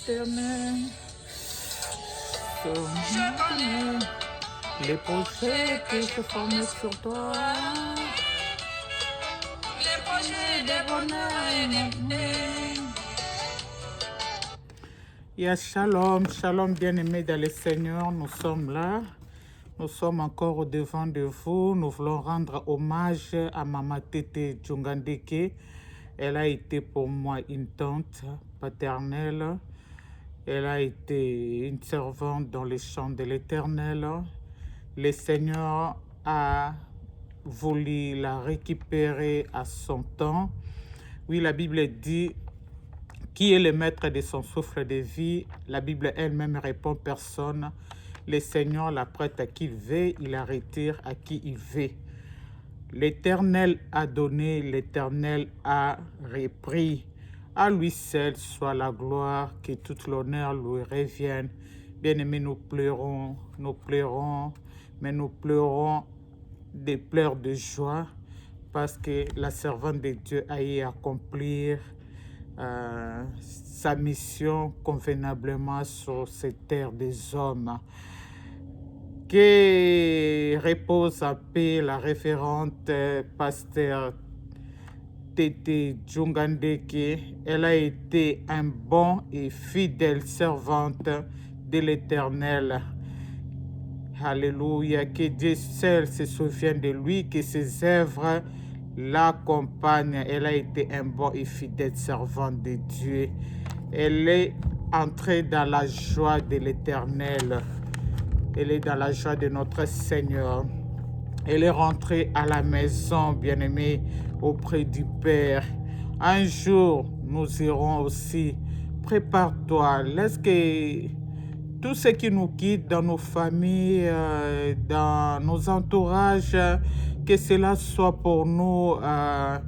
l'éternel. Je connais les projets qui se forment sur toi. Les projets de bonheur et d'amour. Yeah, shalom, shalom bien-aimés dans le Seigneur, nous sommes là. Nous sommes encore au devant de vous. Nous voulons rendre hommage à Maman Tété Djungandeke. Elle a été pour moi une tante paternelle. Elle a été une servante dans les champs de l'Éternel. Le Seigneur a voulu la récupérer à son temps. Oui, la Bible dit: qui est le maître de son souffle de vie? La Bible elle-même répond: personne. Le Seigneur la prête à qui il veut, il la retire à qui il veut. L'Éternel a donné, l'Éternel a repris. À lui seul soit la gloire, que toute l'honneur lui revienne. Bien-aimés, nous pleurons, mais nous pleurons des pleurs de joie parce que la servante de Dieu a eu à accomplir sa mission convenablement sur cette terre des hommes. Que repose en paix la référente pasteur Tété Djungandeke. Elle a été un bon et fidèle servante de l'Éternel. Alléluia. Que Dieu seul se souvienne de lui, que ses œuvres l'accompagnent. Elle a été un bon et fidèle servant de Dieu. Elle est entrée dans la joie de l'Éternel. Elle est dans la joie de notre Seigneur. Elle est rentrée à la maison, bien-aimée, auprès du Père. Un jour, nous irons aussi. Prépare-toi. Laisse que tout ce qui nous quitte dans nos familles, dans nos entourages, que cela soit pour nous un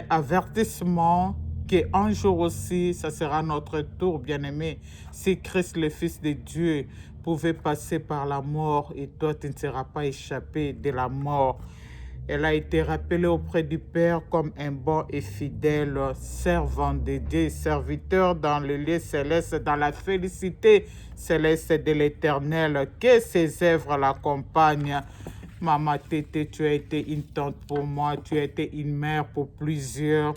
avertissement, qu'un jour aussi, ça sera notre tour, bien-aimé. Si Christ, le Fils de Dieu, pouvait passer par la mort, et toi, tu ne seras pas échappé de la mort. Elle a été rappelée auprès du Père comme un bon et fidèle servant de Dieu, serviteur dans le lieu céleste, dans la félicité céleste de l'Éternel. Que ses œuvres l'accompagnent. Maman Tété, tu as été une tante pour moi, tu as été une mère pour plusieurs.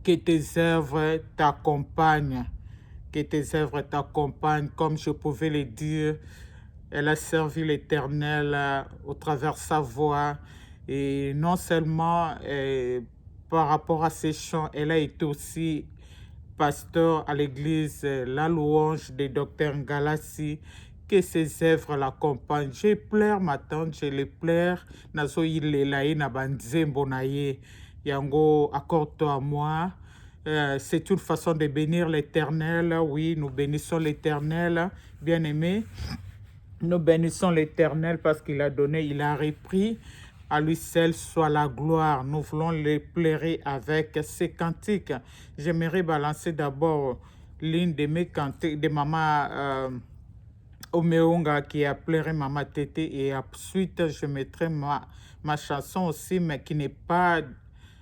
Que tes œuvres t'accompagnent. Que tes œuvres t'accompagnent, comme je pouvais le dire. Elle a servi l'Éternel au travers de sa voix. Et non seulement par rapport à ses chants, elle a été aussi pasteur à l'église La Louange de Dr Ngalassi. Que ses œuvres l'accompagnent. Je pleure ma tante, je les pleure. Nazo ilelaye na banzembo na ye. Yango, accorde-toi à moi. C'est une façon de bénir l'Éternel. Oui, nous bénissons l'Éternel, bien-aimé. Nous bénissons l'Éternel parce qu'il a donné, il a repris. À lui seul soit la gloire. Nous voulons les pleurer avec ces cantiques. J'aimerais balancer d'abord l'une de mes cantiques de Maman Omeonga qui a pleuré Maman Tété, et ensuite je mettrai ma chanson aussi, mais qui n'est pas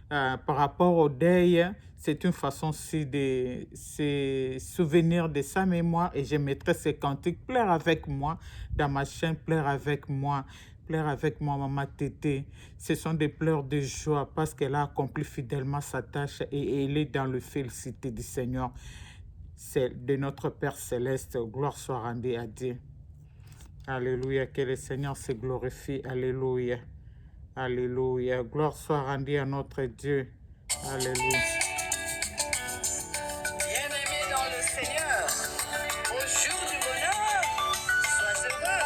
par rapport au deuil. C'est une façon aussi de se souvenir de sa mémoire, et je mettrai ces cantiques. Pleure avec moi dans ma chaîne, pleure avec moi. Pleure avec moi, Maman Tété. Ce sont des pleurs de joie parce qu'elle a accompli fidèlement sa tâche et elle est dans le félicité du Seigneur. C'est de notre Père Céleste. Gloire soit rendue à Dieu. Alléluia. Que le Seigneur se glorifie. Alléluia. Alléluia. Gloire soit rendue à notre Dieu. Alléluia. Bien-aimé dans le Seigneur, au jour du bonheur, sois heureux.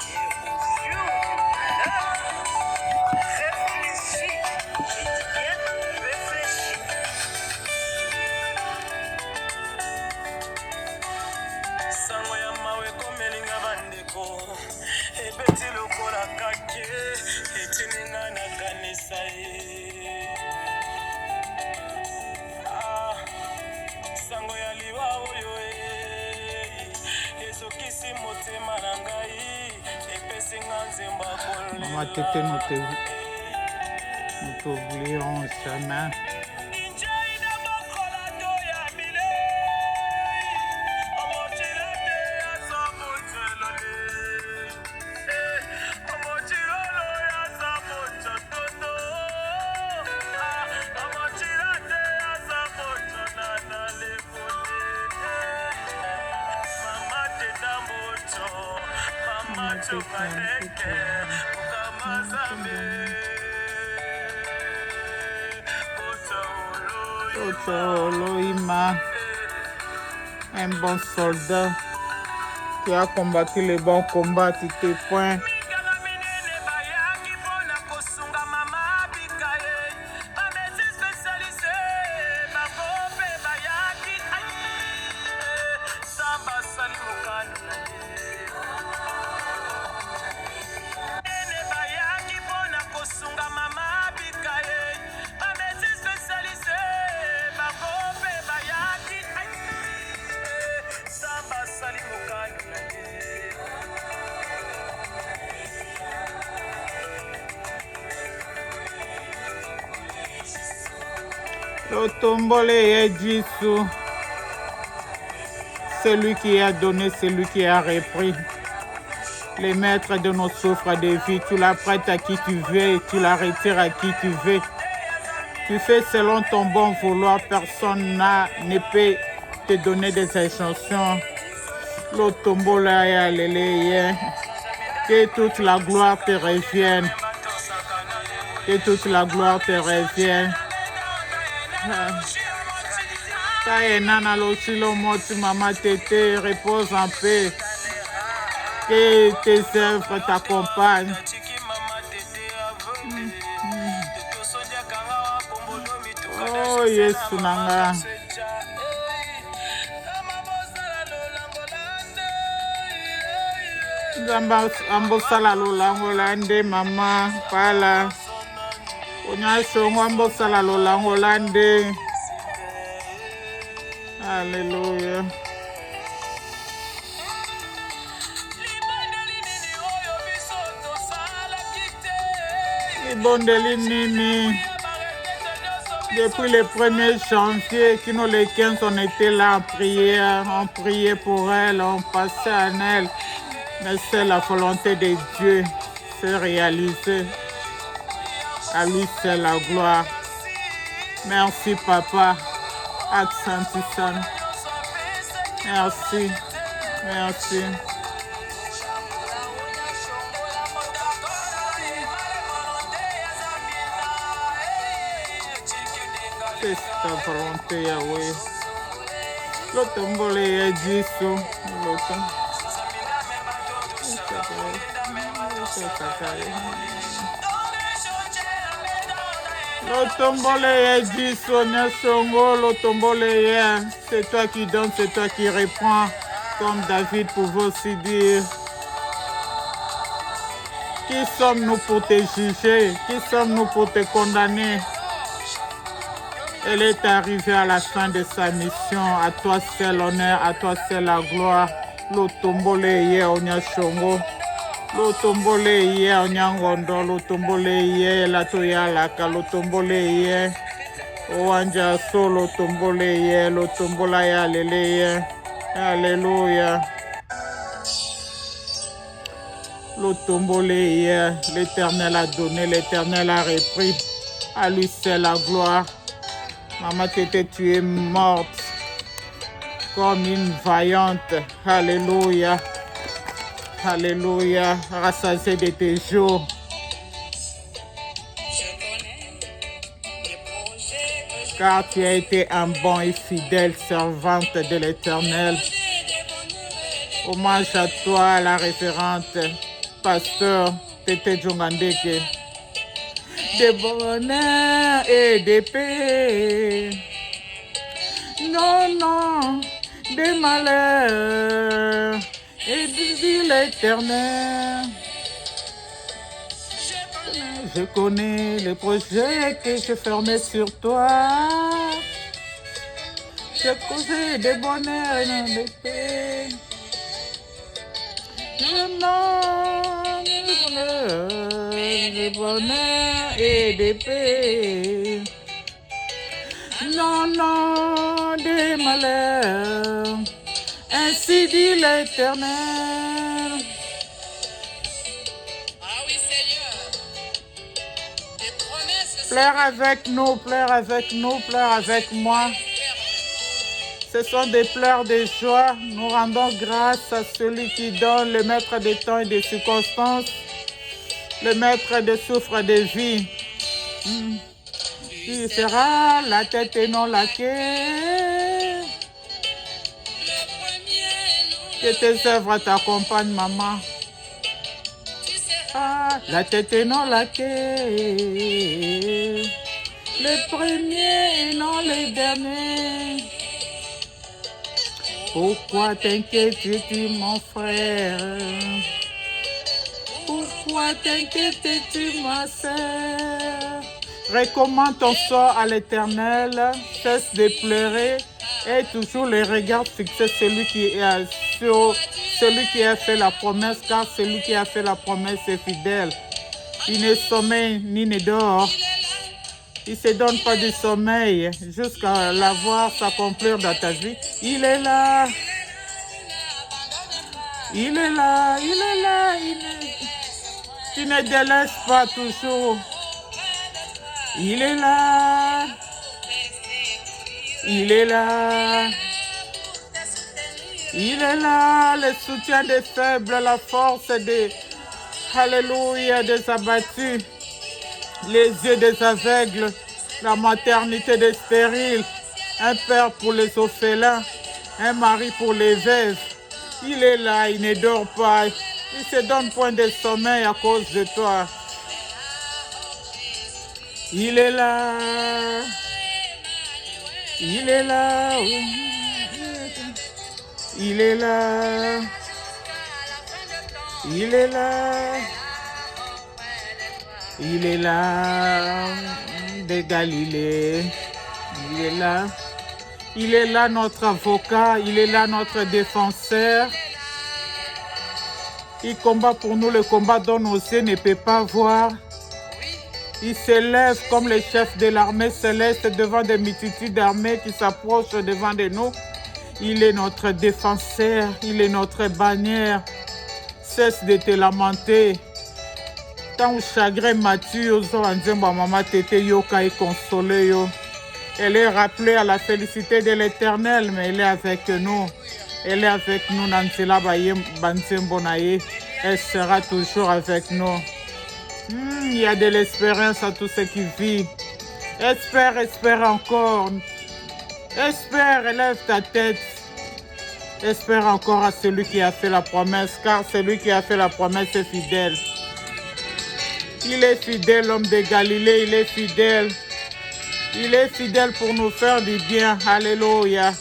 Et au jour du malheur, réfléchis. J'ai dit bien, réfléchis. Sango ya mawe komelinga bandeko, ebeti lokola kake, etininga na kanisa ye. Sango ya liwa oyo ezokisi motema na ngai, epesi nga nzembo kolela. Maman Tété, nous t'oublions jamais. chokaleke ukamazambe Otoloima, un bon soldat qui a combattu le bon combat, tu te points. mikala minene bayaki mpona kosunga mama bikaye bamesi spesialise bango mpe bayaki samba asali mokano na ye nene bayaki mpona kosunga mama bikaye bamesi spesialise bango mpe bayaki samba asali mokano na ye Lotombole est Jésus, celui qui a donné, celui qui a repris. Les maîtres de nos souffres de vie, tu la prêtes à qui tu veux et tu la retires à qui tu veux. Tu fais selon ton bon vouloir, personne ne peut te donner des injonctions. Lotombola et alléluia. Que toute la gloire te revienne. Que toute la gloire te revienne. Kaenana losilo moti mama tété, repose en paix. Que tes œuvres t'accompagnent. Oh Yesu nanga. Nzamba ambosala lolango lande mama pala. Onyashongo ambosala lolango lande. Alléluia. Libondeli nini. Depuis le 1er janvier, qui nous les 15, on était là en prière, on priait pour elle, on passait en elle. Mais c'est la volonté de Dieu, c'est réalisé. À lui, c'est la gloire. Merci, Papa. Accentissant. Merci. Merci. C'est ta volonté, Yahweh. Lotombole est Jésus. Lotombole est Jésus. Nyasongo. Lotombole est. C'est toi qui donnes, c'est toi qui reprends. Comme David pouvait aussi dire. Qui sommes-nous pour te juger? Qui sommes-nous pour te condamner? Elle est arrivée à la fin de sa mission. À toi c'est l'honneur, à toi c'est la gloire. Lotombole ye onyashongo. Lotombole ye onyangondo. Lotombole ye latoyalaka. Lotombole ye oanja so. Lotombole ye lotombola ya lele. Alléluia. Lotombole ye. L'Éternel a donné, l'Éternel a repris. À lui c'est la gloire. Maman Tété, tu es morte comme une vaillante. Alléluia. Alléluia. Rassasiée de tes jours. Car tu as été un bon et fidèle servante de l'Éternel. Hommage à toi, la référente, pasteur Tété Djongandeke. De bonheur et de paix. Non, non, de malheur et de l'Éternel. Je connais les projets que je fermais sur toi. Je causais de bonheur et non de paix. Non, non, de bonheur et de paix. Non, non, de malheur. Ainsi dit l'Éternel. Ah oui, Seigneur. Tes promesses Pleure avec nous, pleure avec nous, pleure avec moi. Ce sont des pleurs de joie. Nous rendons grâce à celui qui donne, le maître des temps et des circonstances, le maître des souffres de vie. Tu seras la tête et non la queue. Que tes œuvres t'accompagnent, maman. Ah, la tête et non la queue. Le premier et non le dernier. Pourquoi t'inquiètes-tu, mon frère? Pourquoi t'inquiètes-tu, ma sœur? Recommande ton sort à l'Éternel, cesse de pleurer et toujours les regards fixés celui qui est sur celui qui a fait la promesse, car celui qui a fait la promesse est fidèle. Il ne sommeille ni ne dort. Il ne se donne pas du sommeil jusqu'à la voir s'accomplir dans ta vie. Il est là. Il est là. Il est là. Tu ne délaisses pas toujours. Il est là. Il est là. Il est là, le soutien des faibles, la force des... Alléluia, des abattus, les yeux des aveugles, la maternité des stériles, un père pour les orphelins, un mari pour les veuves. Il est là, il ne dort pas, il se donne point de sommeil à cause de toi. Il est là, il est là, il est là, il est là, il est là, de Galilée, il est là. Il est là notre avocat, il est là notre défenseur. Il combat pour nous le combat dont nos yeux ne peuvent pas voir. Il s'élève comme le chef de l'armée céleste devant des multitudes d'armées qui s'approchent devant de nous. Il est notre défenseur, il est notre bannière. Cesse de te lamenter. Tant au chagrin mature, maman tete yoka et consolé yo. Elle est rappelée à la félicité de l'Éternel, mais elle est avec nous. Elle est avec nous. Elle sera toujours avec nous. Il y a de l'espérance à tous ceux qui vivent. Espère, espère encore. Espère, élève ta tête. Espère encore à celui qui a fait la promesse, car celui qui a fait la promesse est fidèle. Il est fidèle, l'homme de Galilée, il est fidèle. Il est fidèle pour nous faire du bien. Alléluia.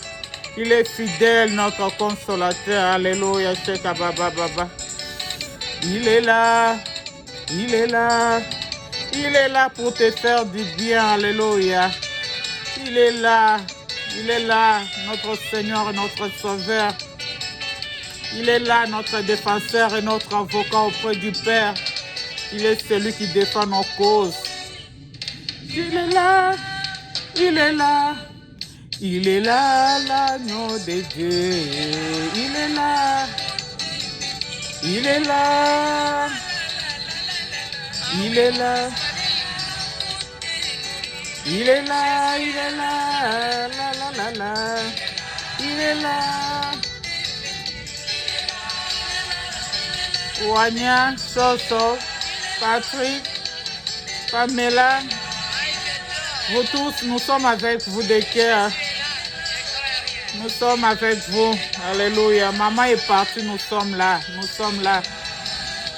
Il est fidèle, notre consolateur. Alléluia. Il est là. Il est là. Il est là pour te faire du bien. Alléluia. Il est là. Il est là, notre Seigneur et notre Sauveur. Il est là, notre défenseur et notre avocat auprès du Père. Il est celui qui défend nos causes. Il est là. Il est là. Il est là, l'agneau de Dieu. Il est là. Il est là. Il est là. Il est là, il est là, la la la la. Il est là. Wanya, Soso, Patrick, Pamela, vous tous, nous sommes avec vous de cœur. Nous sommes avec vous. Alléluia. Maman est partie, nous sommes là. Nous sommes là.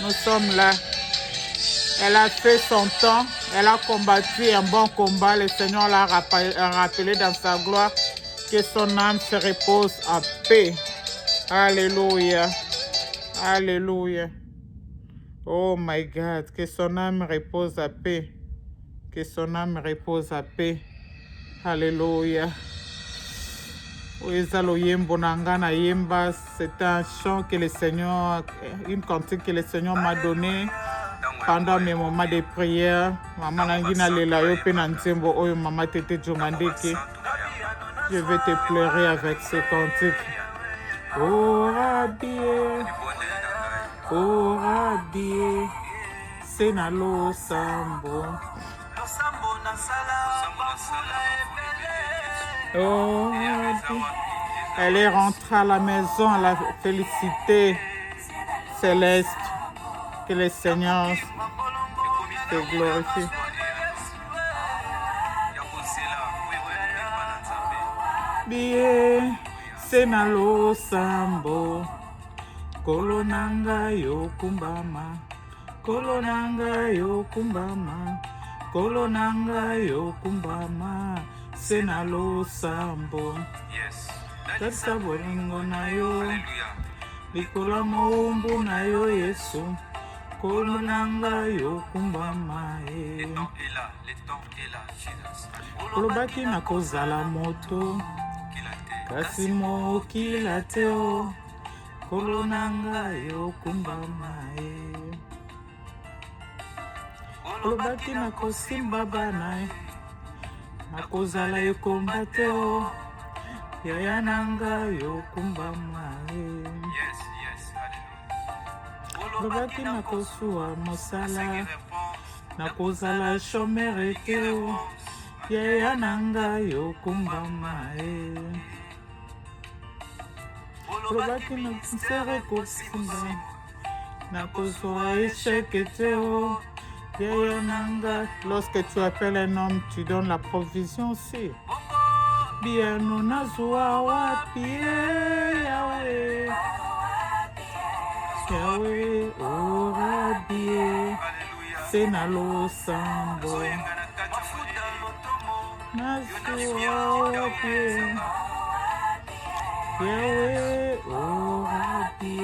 Nous sommes là. Elle a fait son temps. Elle a combattu un bon combat. Le Seigneur l'a rappelé dans sa gloire. Que son âme se repose en paix. Alléluia. Alléluia. Oh my God. Que son âme repose en paix. Que son âme repose en paix. Alléluia. C'est un chant que le Seigneur, une cantique que le Seigneur m'a donné pendant mes moments de prière. Maman Nangina Lelayo Penantembo Oyo Mama Tete Jongandeke. Je vais te pleurer avec ce cantique. Oh Rabbi, Senalo Sambo. Oh Rabbi, Elle est rentrée à la maison à la félicité céleste. Que le Seigneur te glorifie. Bien, c'est na lo sambo. Kolo nanga yo kumbama. Kolo nanga yo kumbama. Kolo nanga yo kumbama. C'est na lo sambo. Tata bolingo na yo. Likolo maumbu na yo Yesu. Kolo nanga yo kumbama. Olobaki na kozala moto. Kasi mokila te o. Kolo nanga yo kumbama. Olobaki na kosimba bana. Na kozala ekomba te o. Yaya nanga yo kumbama. Olobaki na kosuwa mosala. Na kozala shomere te o. Yaya nanga yo kumbama. Olobaki na kusere kosimba. Na kozwa échec te o. Yaya nanga. Lorsque tu appelles un homme, tu donnes la provision aussi. Bien nous nazwa wapi Yahweh. Yahweh oh Rabbi. C'est na lo sambo. Nazwa wapi Yahweh oh Rabbi.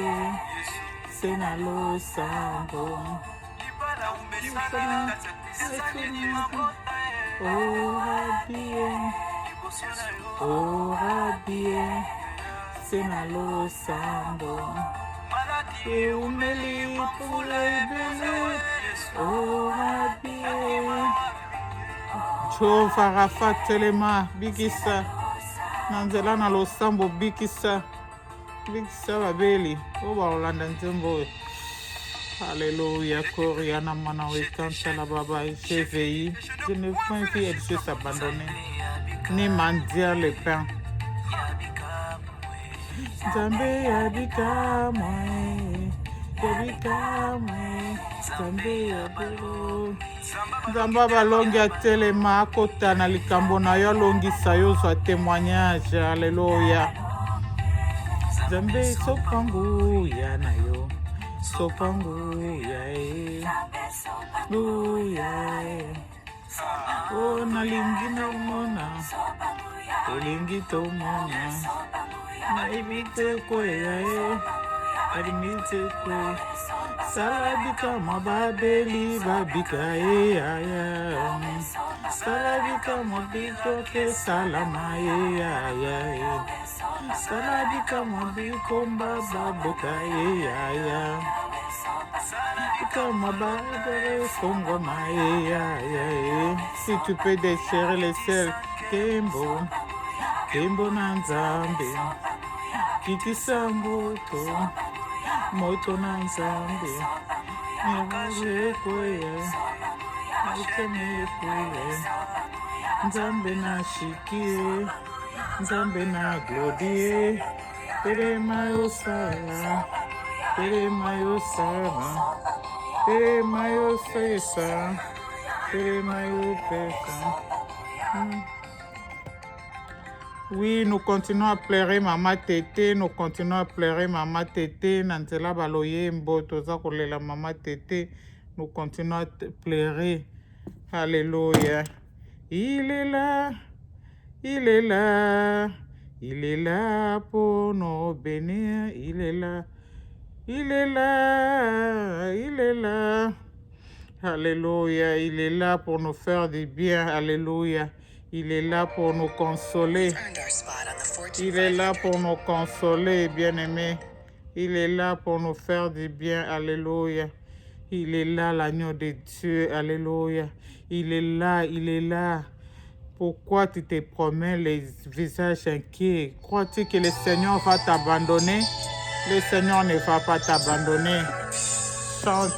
C'est na lo sambo. Oh Rabbi. Oh Rabbi, c'est na lo sambo. Et umeli pour les bébés. Oh Rabbi. Jehova Rafa telema bikisa. Nanzela na lo sambo bikisa. Bikisa babeli. Oba Olanda nzembo. Alléluia, Coriana Manawekanta la baba GVI. Je ne peux pas elle se s'abandonner. Ni mendier le pain. Zambe yabika moi, yabika moi, Zambe yabelo. Zamba balongi atelema akota na likambo na yo longisa yo zwa témoignage. Alléluia. Zambe sopangu ya na yo, sopangu ya e, luya e. Oh nalingi na umona, elingi tomona. Na imite kwe ya e, alimite kwe. Salabika mababeli babika e ya ya. Salabika mabiko ke salama e ya ya e. Salabika mabiko mbababoka e ya ya. Si tu peux déchirer les ciels, Kembo, Kembo Nanzambe, Kitisa moto, moto Nanzambe, Miraje Koye, Alkeme Koye, Nzambe na Shikie, Nzambe na Glodie, Tere Mayo Sala, Tere Mayo Sala. Tere mayo sesa, tere mayo pesa. Oui, nous continuons à pleurer Maman Tété, nous continuons à pleurer Maman Tété. Nantela baloye mboto za kolela Maman Tété, nous continuons à pleurer. Alléluia. Il est là, il est là, il est là pour nous bénir, il est là. Il est là, il est là. Alléluia, il est là pour nous faire du bien. Alléluia, il est là pour nous consoler. Il est là pour nous consoler, bien-aimés. Il est là pour nous faire du bien. Alléluia. Il est là, l'agneau de Dieu. Alléluia. Il est là, il est là. Pourquoi tu te promets les visages inquiets? Crois-tu que le Seigneur va t'abandonner? Le Seigneur ne va pas t'abandonner. Chante.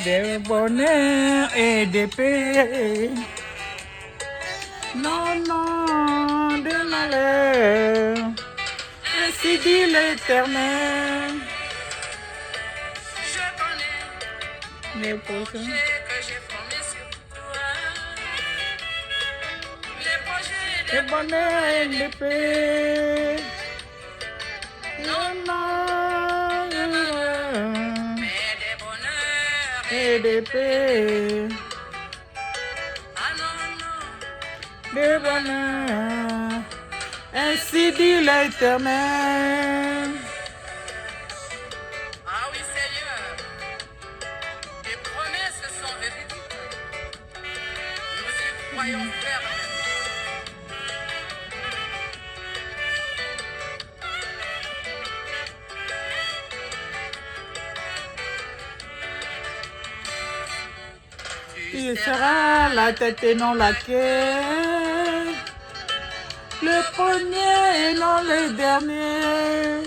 de bonheur et de paix. Non, non, de malheur. Ainsi dit l'Éternel. Je connais Les prochains. que j'ai formés sur toi. Les projets De bonheur et de paix. Non, non, de malheur des bonheurs. et de paix. Ah non, non. De bonheur. Ainsi dit l'Éternel. Ah oui, Seigneur. Tes promesses sont véridiques. Nous y croyons fermement. Tu seras la tête et non la queue. Le premier et non le dernier.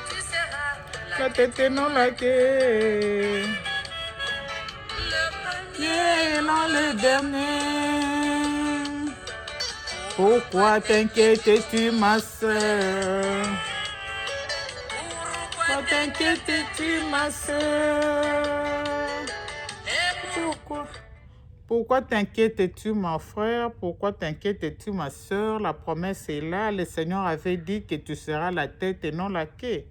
Tu seras La tête et non la queue. le premier. Et non le dernier. Pourquoi t'inquiètes-tu, ma soeur? Pourquoi t'inquiètes-tu, ma soeur? Pourquoi? Pourquoi t'inquiètes-tu, mon frère? Pourquoi t'inquiètes-tu, ma soeur? La promesse est là. Le Seigneur avait dit que tu seras la tête et non la queue.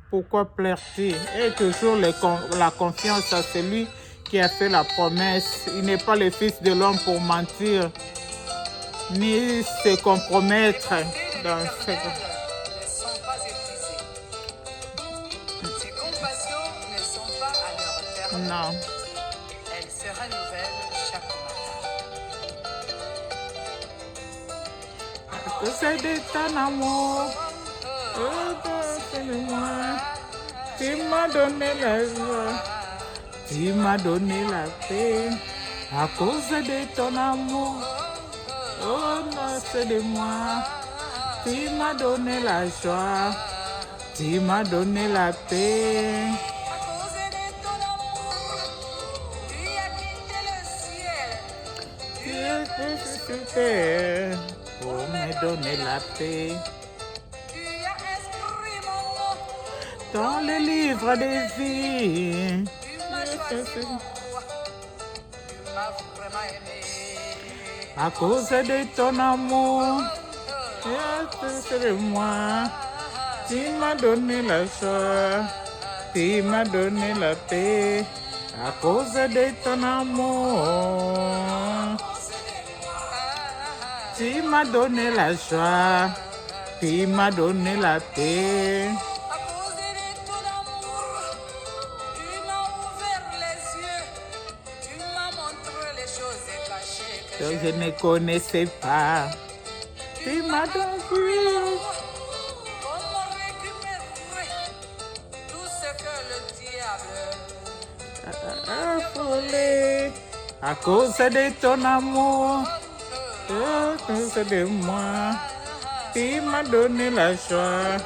Pourquoi pleures-tu? Et toujours la confiance à celui qui a fait la promesse. Il n'est pas le Fils de l'homme pour mentir, ni se compromettre dans ce... Ne sont pas épuisées. Ses compassions ne sont pas à leur terme. Non. Elle se renouvelle chaque matin. À cause de ton amour, moi. Tu m'as donné la joie, tu m'as donné la paix. À cause de ton amour, oh non, c'est de moi. Tu m'as donné la joie, tu m'as donné la paix. À cause de ton amour, tu as quitté le ciel. Tu es ressuscité pour me donner la paix. Tu as inscrit mon nom. Dans le livre des vies. Tu m'as choisi mon roi. Tu m'as vraiment aimé. À cause de ton amour, et de moi, tu m'as donné la joie, tu m'as donné la paix. À cause de ton amour, tu m'as donné la joie, tu m'as donné la paix. À cause de ton amour, tu m'as ouvert les yeux. Tu m'as montré les choses cachées que Que j'ai. je ne connaissais pas. Tu m'as donné Comment récupérer tout ce que le diable affolé. À cause de ton amour, à cause de moi, tu m'as donné la joie,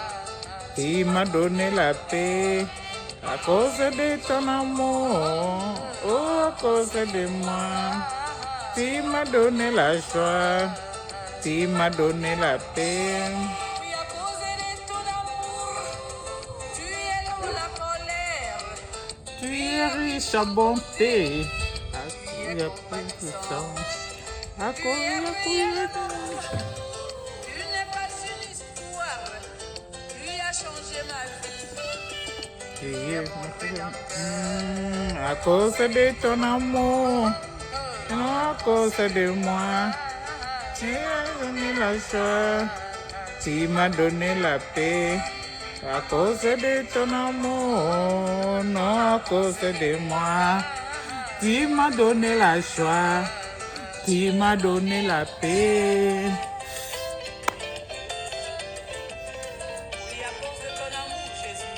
tu m'as donné la paix. À cause de ton amour, oh, à cause de moi, tu m'as donné la joie, tu m'as donné la paix. Oui, à cause de ton amour, tu es dans la colère. Tu es riche en bonté, à qui a pris tout temps. À cause de Tu n'es pas une histoire. Tu as changé ma vie. à cause de ton amour, non à cause de moi. Tu m'as donné la joie, tu m'as donné la paix. À cause de ton amour, non à cause de moi. Tu m'as donné la joie, tu m'as donné la paix. Oui, à cause de ton amour, Jésus.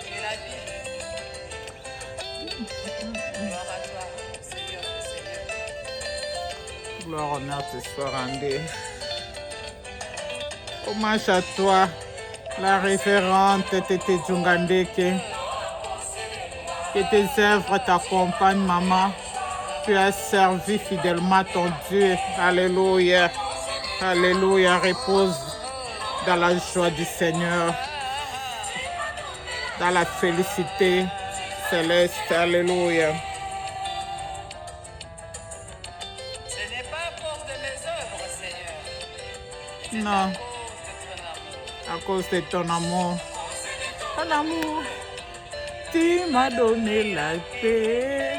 Tu es la vie. Gloire à toi, Seigneur des Seigneurs. Gloire, honneur te soit rendu. Hommage à toi, La révérende Tété Djungandeke. Que tes œuvres t'accompagnent, maman. Tu as servi fidèlement ton Dieu. Alléluia. Alléluia. Repose dans la joie du Seigneur. Dans la félicité céleste. Alléluia. Ce n'est pas à cause de mes œuvres, Seigneur. Non, À cause de ton amour. à cause de ton amour. Ton amour. Tu m'as donné la paix.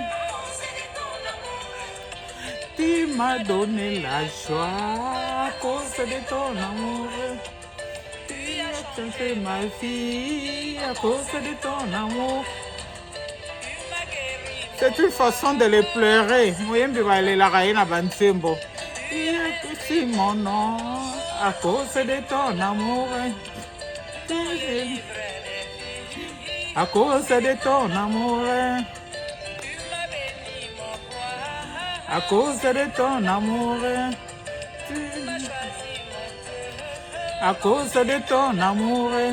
Tu m'as donné la joie à cause de ton amour. Tu as changé ma vie à cause de ton amour. Tu m'as guéri. C'est une façon de les pleurer. Moyembi balelaka ye na banzembo. Tu as touché mon nom à cause de ton amour. À cause de ton amour. Tu m'as béni, mon roi. À cause de ton amour. Tu m'as choisi, mon Dieu. À cause de ton amour. Tu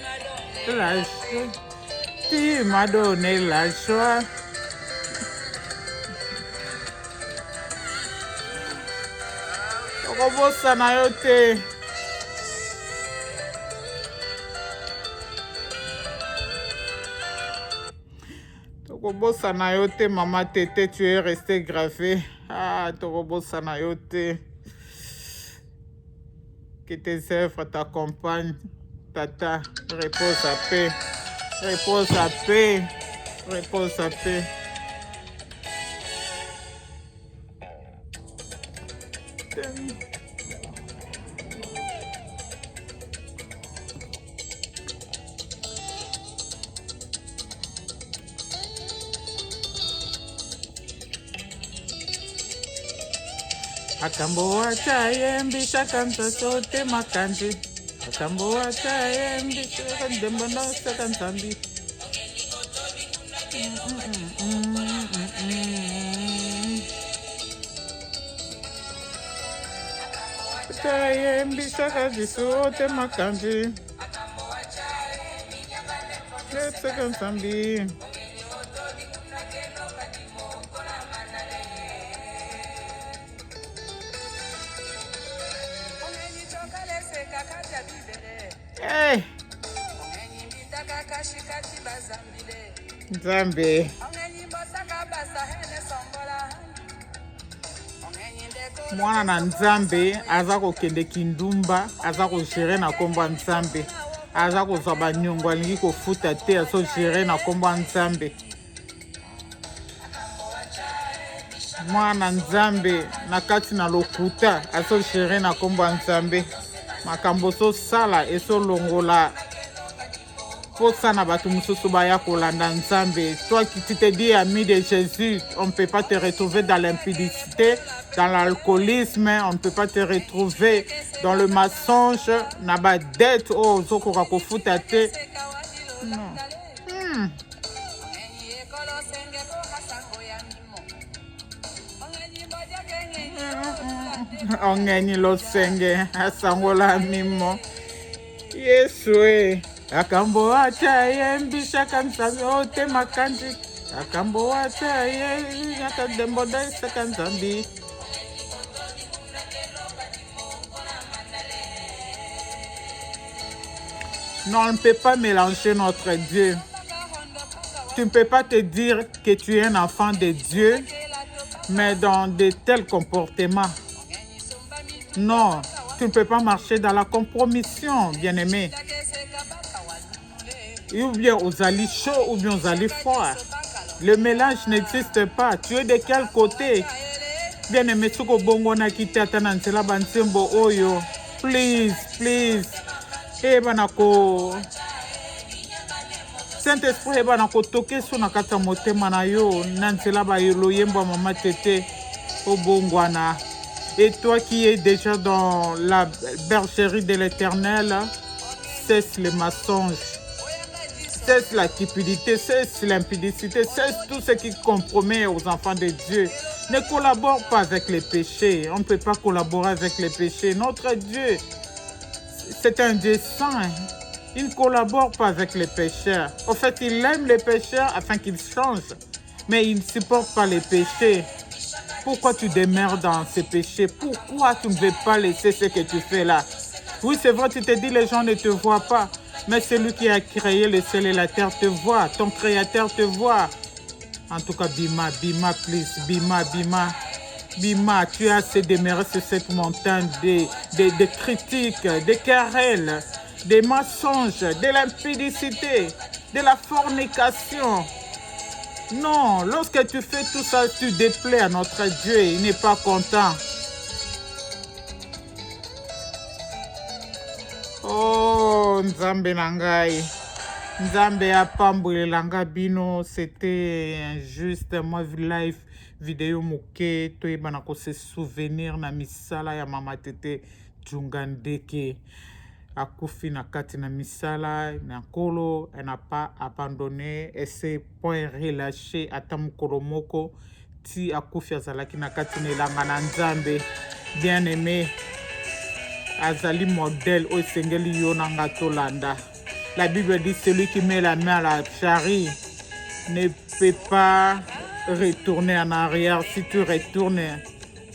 m'as donné La joie. Tu m'as donné la joie. Tokobosana yo te. Tokobosana yo te, maman Tété, tu es resté gravé. Ah, tokobosana yo te. Que tes œuvres t'accompagnent. Tata, repose à paix. Repose à paix. Repose à paix. Akambo wachayembi shakanza sote makanji. Akambo wachayembi shakandembo no shakanzambi. Wachayembi shakanzi sote makanji. Shakanzambi. Hey, Nzambe. Mwana na Nzambe aza kokende kindumba, aza kogere na kombo ya Nzambe. Aza kozwa banyongo alingi kofuta te, azogere na kombo ya Nzambe. Mwana Nzambe na kati na lokuta azogere na kombo ya Nzambe. Makambo sala esolongola posa na bato mosusu baya kolanda Nzambe. Toi qui tu te dis ami de Jésus, on ne peut pas te retrouver dans l'impudicité, dans l'alcoolisme, on ne peut pas te retrouver dans le mensonge, na ba dette o zokoka kofuta te. Non. Ongenyi losenge asangola mimo. Yesu e. Akambo wachayembi shakanzambi ote makanji. Akambo wachayembi yakadembo da shakanzambi. Non, on ne peut pas mélanger notre Dieu. Tu ne peux pas te dire que tu es un enfant de Dieu, mais dans de tels comportements. Non, tu ne peux pas marcher dans la compromission, bien-aimé. Ou bien aux alliés chauds, ou bien aux alliés froids. Le mélange n'existe pas. Tu es de quel côté? Bien-aimé, suko bongo na kitata na nzela bansembo oyo. Please, please. Banako. Saint-Esprit banako toke so na kata motema na yo. Na nzela ba yolo yembo mama Tété obongwana. Et toi qui es déjà dans la bergerie de l'Éternel, cesse le mensonge, cesse la cupidité, cesse l'impudicité, cesse tout ce qui compromet aux enfants de Dieu. Ne collabore pas avec les péchés. On ne peut pas collaborer avec les péchés. Notre Dieu, c'est un Dieu saint. Il ne collabore pas avec les pécheurs. En fait, il aime les pécheurs afin qu'ils changent. Mais il ne supporte pas les péchés. Pourquoi tu demeures dans ces péchés? Pourquoi tu ne veux pas laisser ce que tu fais là? Oui, c'est vrai, tu te dis les gens ne te voient pas. Mais celui qui a créé le ciel et la terre te voit. Ton créateur te voit. En tout cas, Bima, please. Bima, tu as assez demeuré sur cette montagne de critiques, des querelles, des mensonges, de l'impudicité, de la fornication. Non, lorsque tu fais tout ça, tu déplais à notre Dieu. Il n'est pas content. Oh, Nzambe Nangai. Nzambe apambulelanga bino. C'était juste moi live vidéo moke. Toyeba ko se souvenir na misala ya mama tete Djungandeke. Akufi na kati na misala na nkolo. Elle n'a pas abandonné. Elle s'est point relâché ata mokolo moko. Ti akufi azalaki na kati na elanga na Nzambe. Bien aimé. Azali modèle au sengeli yonanga tolanda. La Bible dit celui qui met la main à la charrie ne peut pas retourner en arrière. Si tu retournes,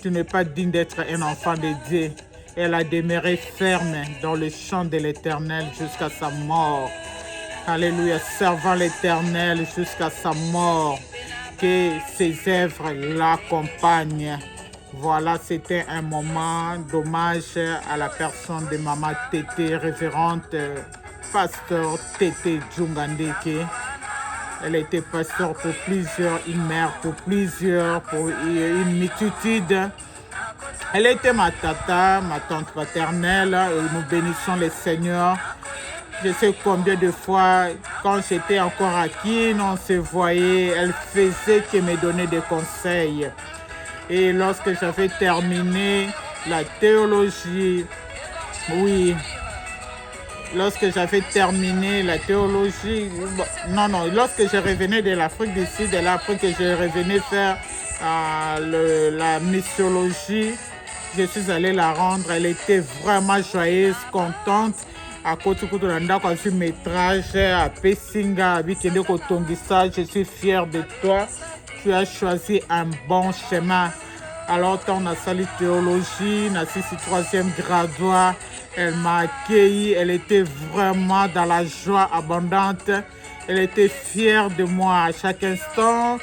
tu n'es pas digne d'être un enfant de Dieu. Elle a demeuré ferme dans le champ de l'Éternel jusqu'à sa mort. Alléluia, servant l'Éternel jusqu'à sa mort. Que ses œuvres l'accompagnent. Voilà, c'était un moment d'hommage à la personne de Maman Tété, révérende pasteur Tété Djungandeke. Elle était pasteur pour plusieurs, une mère pour plusieurs, pour une multitude. Elle était ma tata, ma tante paternelle, et nous bénissons le Seigneur. Je sais combien de fois, quand j'étais encore à Kin, on se voyait, elle faisait que me donner des conseils. Et lorsque j'avais terminé la théologie, oui, lorsque j'avais terminé la théologie, lorsque je revenais de l'Afrique du Sud, et là, après que je revenais faire la missiologie, je suis allée la rendre. Elle était vraiment joyeuse, contente. À côté de ndako azwi métrage à Pessinga abikende kotongisa. Je suis fière de toi. Tu as choisi un bon chemin. Alors, on a sali théologie, na sisi troisième graduat. Elle m'a accueilli. Elle était vraiment dans la joie abondante. Elle était fière de moi à chaque instant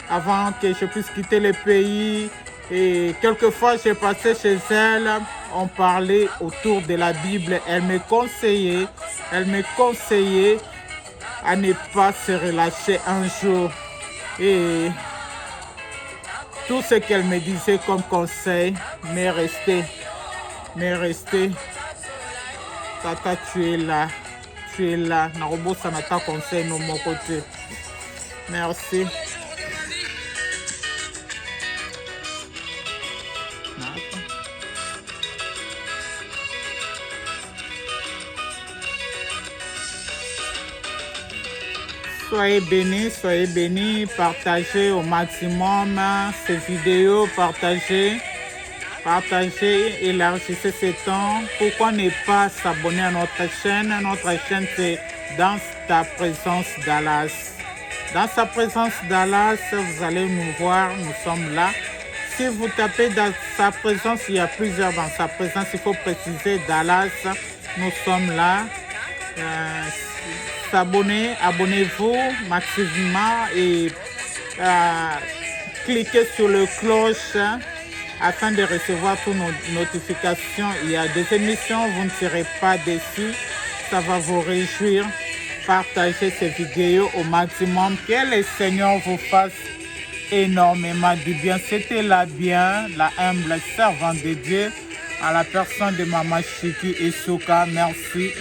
avant que je puisse quitter le pays. Et quelquefois, j'ai passé chez elle. On parlait autour de la Bible. Elle me conseillait à ne pas se relâcher un jour. Et tout ce qu'elle me disait comme conseil m'est resté. Tata, tu es là. Narobosa nata conseil no mon côté. Merci. Soyez bénis, partagez au maximum ces vidéos, partagez, élargissez ce temps. Pourquoi ne pas s'abonner à notre chaîne? Notre chaîne, c'est Dans ta présence Dallas. Dans sa présence Dallas, vous allez nous voir, nous sommes là. Si vous tapez dans sa présence, il y a plusieurs dans sa présence, il faut préciser Dallas, nous sommes là. Abonnez-vous massivement et cliquez sur le cloche afin de recevoir toutes nos notifications. Il y a des émissions, vous ne serez pas déçus, ça va vous réjouir. Partagez ces vidéos au maximum. Que le Seigneur vous fasse énormément du bien. C'était la humble servante de Dieu à la personne de Maman Chiki et Souka. Merci.